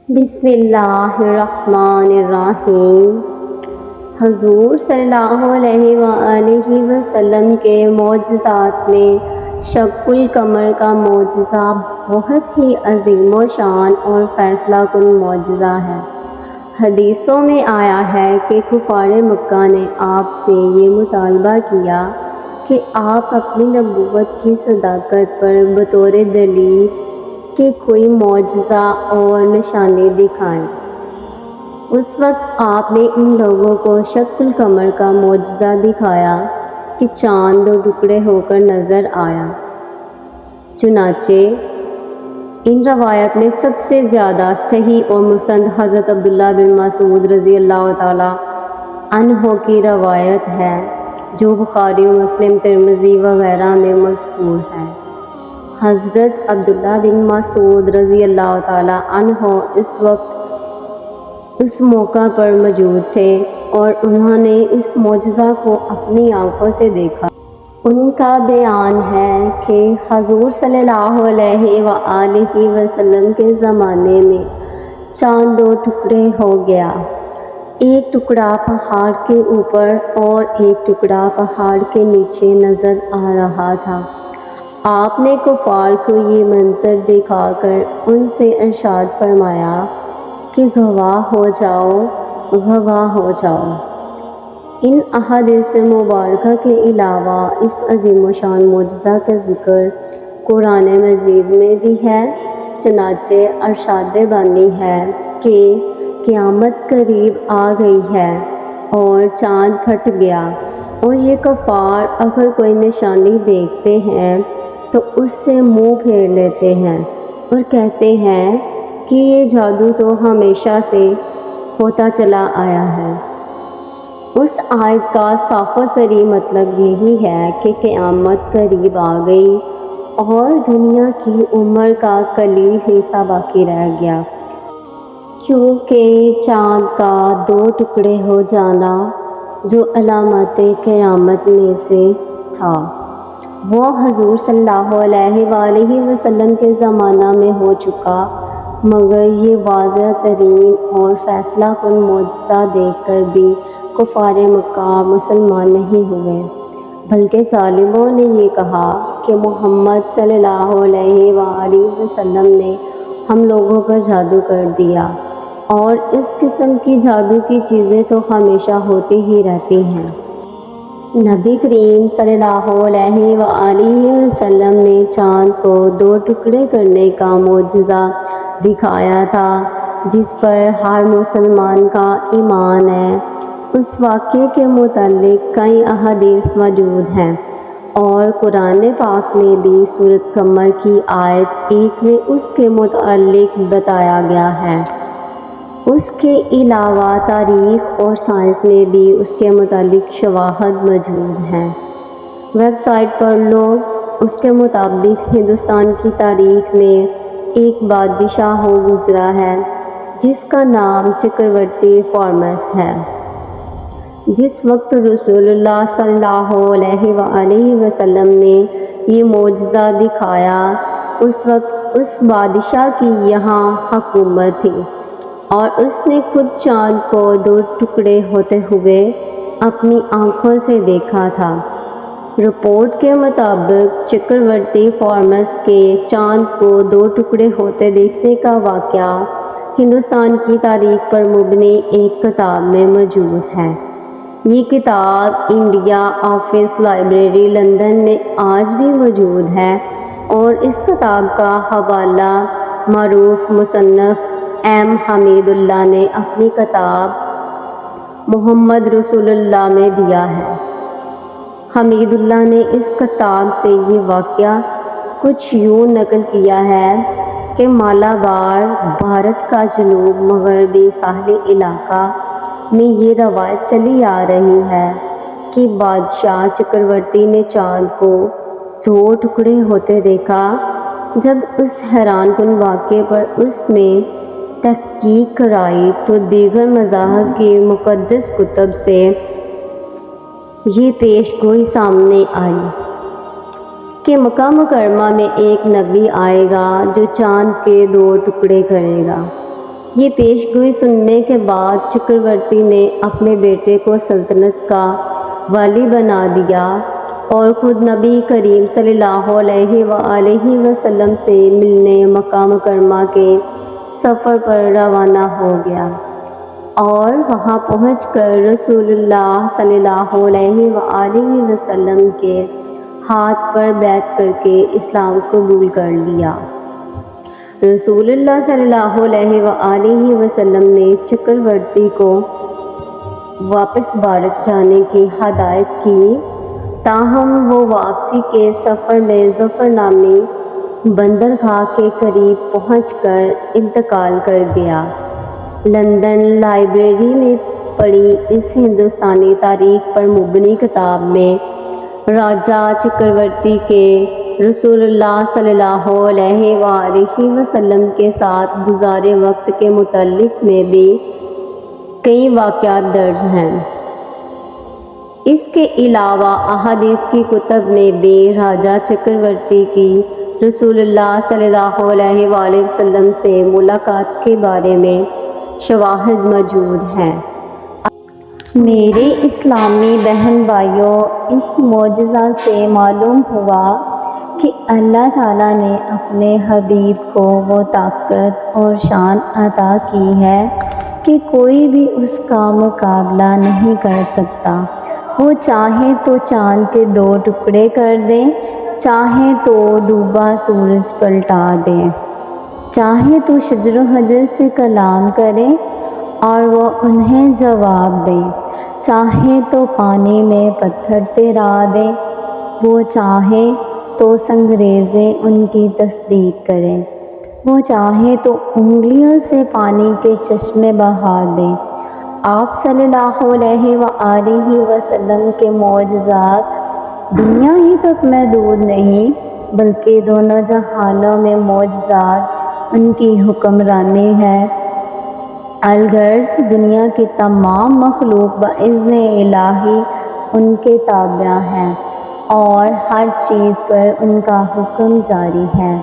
بسم اللہ الرحمن الرحیم۔ حضور صلی اللہ علیہ وآلہ وسلم کے معجزات میں شق القمر کا معجزہ بہت ہی عظیم و شان اور فیصلہ کن معجزہ ہے۔ حدیثوں میں آیا ہے کہ کفار مکہ نے آپ سے یہ مطالبہ کیا کہ آپ اپنی نبوت کی صداقت پر بطور دلیل کہ کوئی معجزہ اور نشانی دکھائیں۔ اس وقت آپ نے ان لوگوں کو شق القمر کا معجزہ دکھایا کہ چاند 2 ٹکڑے ہو کر نظر آیا۔ چنانچہ ان روایت میں سب سے زیادہ صحیح اور مستند حضرت عبداللہ بن مسعود رضی اللہ تعالی عنہ کی روایت ہے، جو بخاری و مسلم، ترمذی وغیرہ میں مذکور ہے۔ حضرت عبداللہ بن مسعود رضی اللہ تعالی عنہ اس وقت اس موقع پر موجود تھے اور انہوں نے اس معجزہ کو اپنی آنکھوں سے دیکھا۔ ان کا بیان ہے کہ حضور صلی اللہ علیہ وآلہ وسلم کے زمانے میں چاند 2 ٹکڑے ہو گیا، ایک ٹکڑا پہاڑ کے اوپر اور ایک ٹکڑا پہاڑ کے نیچے نظر آ رہا تھا۔ آپ نے کفار کو یہ منظر دکھا کر ان سے ارشاد فرمایا کہ گواہ ہو جاؤ، گواہ ہو جاؤ۔ ان احادیث مبارکہ کے علاوہ اس عظیم و شان معجزہ کا ذکر قرآن مجید میں بھی ہے۔ چنانچہ ارشاد بانی ہے کہ قیامت قریب آ گئی ہے اور چاند پھٹ گیا، اور یہ کفار اگر کوئی نشانی دیکھتے ہیں تو اس سے منہ پھیر لیتے ہیں اور کہتے ہیں کہ یہ جادو تو ہمیشہ سے ہوتا چلا آیا ہے۔ اس آیت کا صاف و صریح مطلب یہی ہے کہ قیامت قریب آ گئی اور دنیا کی عمر کا قلیل حصہ باقی رہ گیا، کیونکہ چاند کا 2 ٹکڑے ہو جانا جو علامات قیامت میں سے تھا، وہ حضور صلی اللہ علیہ وآلہ وسلم کے زمانہ میں ہو چکا، مگر یہ واضح ترین اور فیصلہ کن معجزہ دیکھ کر بھی کفار مکہ مسلمان نہیں ہوئے، بلکہ ظالموں نے یہ کہا کہ محمد صلی اللہ علیہ وآلہ وسلم نے ہم لوگوں پر جادو کر دیا، اور اس قسم کی جادو کی چیزیں تو ہمیشہ ہوتی ہی رہتی ہیں۔ نبی کریم صلی اللہ علیہ وآلہ وسلم نے چاند کو 2 ٹکڑے کرنے کا معجزہ دکھایا تھا، جس پر ہر مسلمان کا ایمان ہے۔ اس واقعے کے متعلق کئی احادیث موجود ہیں، اور قرآن پاک میں بھی سورۃ قمر کی آیت 1 میں اس کے متعلق بتایا گیا ہے۔ اس کے علاوہ تاریخ اور سائنس میں بھی اس کے متعلق شواہد موجود ہیں۔ ویب سائٹ پر لوگ اس کے مطابق ہندوستان کی تاریخ میں ایک بادشاہ گزرا ہے جس کا نام چکرورتی فارمس ہے۔ جس وقت رسول اللہ صلی اللہ علیہ وآلہ وسلم نے یہ معجزہ دکھایا، اس وقت اس بادشاہ کی یہاں حکومت تھی، اور اس نے خود چاند کو 2 ٹکڑے ہوتے ہوئے اپنی آنکھوں سے دیکھا تھا۔ رپورٹ کے مطابق چکرورتی فارمس کے چاند کو 2 ٹکڑے ہوتے دیکھنے کا واقعہ ہندوستان کی تاریخ پر مبنی ایک کتاب میں موجود ہے۔ یہ کتاب انڈیا آفس لائبریری لندن میں آج بھی موجود ہے، اور اس کتاب کا حوالہ معروف مصنف ایم حمید اللہ نے اپنی کتاب محمد رسول اللہ میں دیا ہے۔ حمید اللہ نے اس کتاب سے یہ واقعہ کچھ یوں نقل کیا ہے کہ مالابار، بھارت کا جنوب مغربی ساحلی علاقہ میں یہ روایت چلی آ رہی ہے کہ بادشاہ چکرورتی نے چاند کو 2 ٹکڑے ہوتے دیکھا۔ جب اس حیران کن واقعے پر اس نے تحقیق کرائی تو دیگر مذاہب کی مقدس کتب سے یہ پیش گوئی سامنے آئی کہ مکہ مکرمہ میں ایک نبی آئے گا جو چاند کے 2 ٹکڑے کرے گا۔ یہ پیشگوئی سننے کے بعد چکرورتی نے اپنے بیٹے کو سلطنت کا والی بنا دیا اور خود نبی کریم صلی اللہ علیہ وآلہ وسلم سے ملنے مکہ مکرمہ کے سفر پر روانہ ہو گیا اور وہاں پہنچ کر رسول اللہ صلی اللہ علیہ وآلہ وسلم کے ہاتھ پر بیعت کر کے اسلام قبول کر لیا۔ رسول اللہ صلی اللہ علیہ وآلہ وسلم نے چکرورتی کو واپس بھارت جانے کی ہدایت کی، تاہم وہ واپسی کے سفر میں ظفر نامی بندرگاہ کے قریب پہنچ کر انتقال کر گیا۔ لندن لائبریری میں پڑھی اس ہندوستانی تاریخ پر مبنی کتاب میں راجہ چکرورتی کے رسول اللہ صلی اللہ علیہ وآلہ وسلم کے ساتھ گزارے وقت کے متعلق میں بھی کئی واقعات درج ہیں۔ اس کے علاوہ احادیث کی کتب میں بھی راجہ چکرورتی کی رسول اللہ صلی اللہ علیہ وآلہ وسلم سے ملاقات کے بارے میں شواہد موجود ہیں۔ میرے اسلامی بہن بھائیوں، اس معجزہ سے معلوم ہوا کہ اللہ تعالیٰ نے اپنے حبیب کو وہ طاقت اور شان عطا کی ہے کہ کوئی بھی اس کا مقابلہ نہیں کر سکتا۔ وہ چاہے تو چاند کے 2 ٹکڑے کر دے، چاہے تو ڈوبا سورج پلٹا دے، چاہے تو شجر و حجر سے کلام کرے اور وہ انہیں جواب دے، چاہے تو پانی میں پتھر تیرا دے، وہ چاہے تو سنگریزے ان کی تصدیق کرے، وہ چاہے تو انگلیوں سے پانی کے چشمے بہا دے۔ آپ صلی اللہ علیہ وآلہ وسلم کے معجزات دنیا ہی تک محدود نہیں بلکہ دونوں جہانوں میں معجزات ان کی حکمرانی ہے۔ الغرض دنیا کی تمام مخلوق باذن الہی ان کے تابع ہے اور ہر چیز پر ان کا حکم جاری ہے۔